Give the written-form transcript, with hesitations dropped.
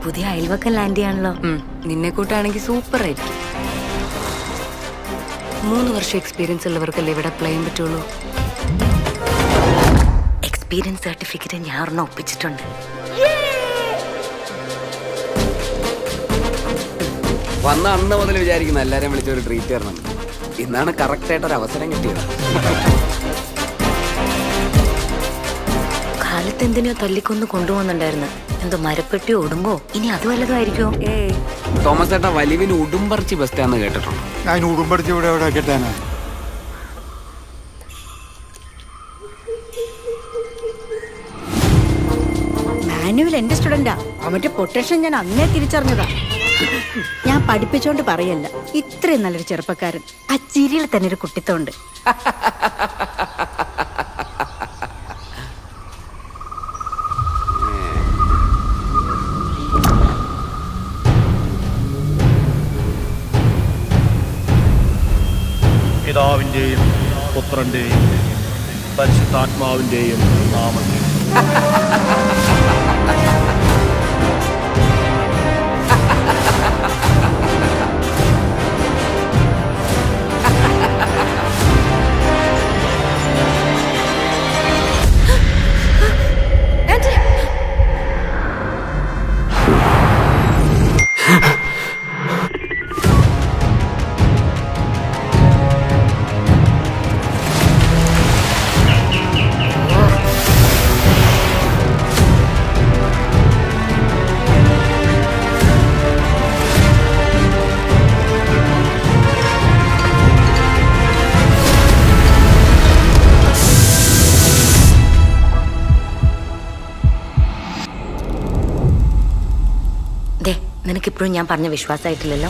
പുതിയ അയൽവക്കം ലാൻഡ് ചെയ്യാണല്ലോ. നിന്നെ കൂട്ടാണെങ്കിൽ സൂപ്പർ ആയിരിക്കും. 3 വർഷം എക്സ്പീരിയൻസ് ഉള്ളവർക്കല്ലേ ഇവിടെ അപ്ലൈ ചെയ്യാൻ പറ്റുള്ളൂ. എക്സ്പീരിയൻസ് സർട്ടിഫിക്കറ്റ് ഞാൻ ഒരെണ്ണം ഒപ്പിച്ചിട്ടുണ്ട്. വന്ന അന്ന് മുതൽ വിചാരിക്കുന്ന എല്ലാരെയും വിളിച്ചൊരു ട്രീറ്റ് തരണം. ഇന്നാണ് കറക്റ്റായിട്ടൊരു അവസരം കിട്ടിയത്. കാലത്ത് എന്തിനോ തല്ലിക്കൊന്ന് കൊണ്ടുപോകുന്നുണ്ടായിരുന്നു. എന്തോ മരപ്പെട്ടി ഓടുമ്പോ ഇനി അത് വല്ലതും ആയിരിക്കോ? തോമസ് ചേട്ടാ വലിവിന് ഉടുമ്പറിച്ച് ബെസ്റ്റാന്ന് കേട്ടിട്ടുണ്ട്. ഞാൻ ഉടുമ്പടിച്ച് ഇവിടെ എവിടെ കിട്ടാനാ? മാനുവൽ എന്റെ സ്റ്റുഡന്റാ. അവന്റെ പൊട്ടൻഷ്യൽ ഞാൻ അന്നേ തിരിച്ചറിഞ്ഞതാ. ഞാൻ പഠിപ്പിച്ചോണ്ട് പറയല്ല, ഇത്രയും നല്ലൊരു ചെറുപ്പക്കാരൻ. ആ ചിരിയിൽ തന്നെ ഒരു കുട്ടിത്തോണ്ട്. പിതാവിന്റെയും പുത്രന്റെയും പരിശുദ്ധാത്മാവിന്റെയും നാമത്തിൽ. നിനക്കിപ്പോഴും ഞാൻ പറഞ്ഞ വിശ്വാസമായിട്ടില്ലല്ലോ.